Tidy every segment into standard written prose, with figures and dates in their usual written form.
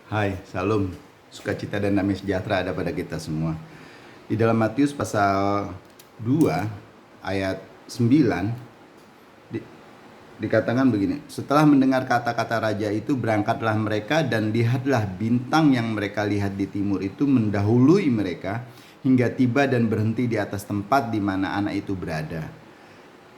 Hai, salam, sukacita dan damai sejahtera ada pada kita semua. Di dalam Matius pasal 2 ayat 9 di- dikatakan begini. Setelah mendengar kata-kata raja itu, berangkatlah mereka dan lihatlah bintang yang mereka lihat di timur itu mendahului mereka hingga tiba dan berhenti di atas tempat di mana anak itu berada.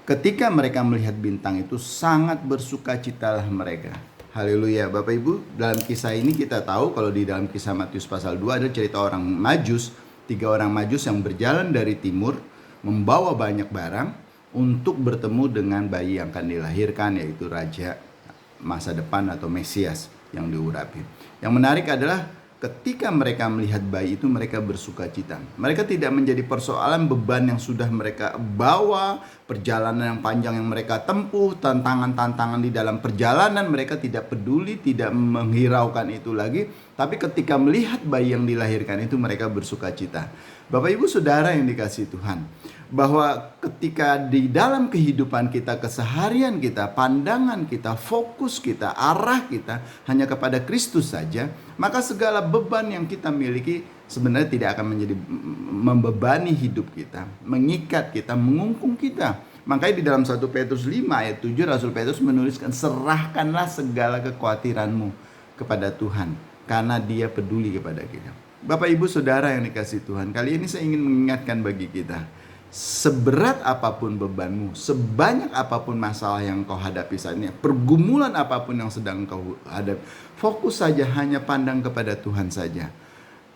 Ketika mereka melihat bintang itu, sangat bersukacitalah mereka. Haleluya. Bapak Ibu, dalam kisah ini kita tahu kalau di dalam kisah Matius pasal 2 ada cerita orang Majus, 3 orang Majus yang berjalan dari timur membawa banyak barang untuk bertemu dengan bayi yang akan dilahirkan, yaitu raja masa depan atau Mesias yang diurapi. Yang menarik adalah ketika mereka melihat bayi itu, mereka bersuka cita. Mereka tidak menjadi persoalan beban yang sudah mereka bawa, perjalanan yang panjang yang mereka tempuh, tantangan-tantangan di dalam perjalanan. Mereka tidak peduli, tidak menghiraukan itu lagi. Tapi ketika melihat bayi yang dilahirkan itu, mereka bersuka cita. Bapak Ibu Saudara yang dikasihi Tuhan, bahwa ketika di dalam kehidupan kita, keseharian kita, pandangan kita, fokus kita, arah kita hanya kepada Kristus saja, maka segala beban yang kita miliki sebenarnya tidak akan menjadi membebani hidup kita, mengikat kita, mengungkung kita. Makanya di dalam 1 Petrus 5 ayat 7 Rasul Petrus menuliskan, serahkanlah segala kekhawatiranmu kepada Tuhan karena Dia peduli kepada kita. Bapak Ibu Saudara yang dikasihi Tuhan, kali ini saya ingin mengingatkan bagi kita, seberat apapun bebanmu, sebanyak apapun masalah yang kau hadapi saat ini, pergumulan apapun yang sedang kau hadapi, fokus saja, hanya pandang kepada Tuhan saja.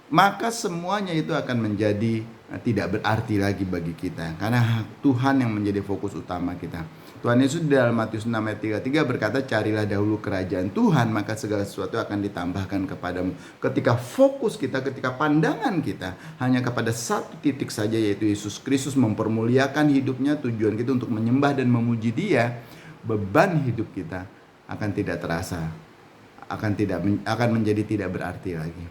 Maka semuanya itu akan menjadi tidak berarti lagi bagi kita, karena Tuhan yang menjadi fokus utama kita. Tuhan Yesus di dalam Matius 6 ayat 33 berkata, carilah dahulu kerajaan Tuhan, maka segala sesuatu akan ditambahkan kepadamu. Ketika fokus kita, ketika pandangan kita hanya kepada satu titik saja, yaitu Yesus Kristus, mempermuliakan hidupnya, tujuan kita untuk menyembah dan memuji Dia, beban hidup kita akan tidak terasa, akan menjadi tidak berarti lagi.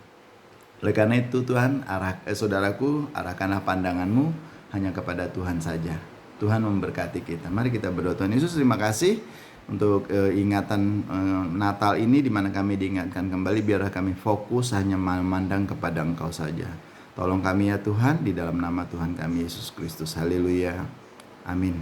Oleh karena itu Tuhan, saudaraku, arahkanlah pandanganmu hanya kepada Tuhan saja. Tuhan memberkati kita. Mari kita berdoa. Tuhan Yesus, terima kasih untuk ingatan Natal ini, di mana kami diingatkan kembali, biarlah kami fokus hanya memandang kepada Engkau saja. Tolong kami ya Tuhan, di dalam nama Tuhan kami Yesus Kristus. Haleluya. Amin.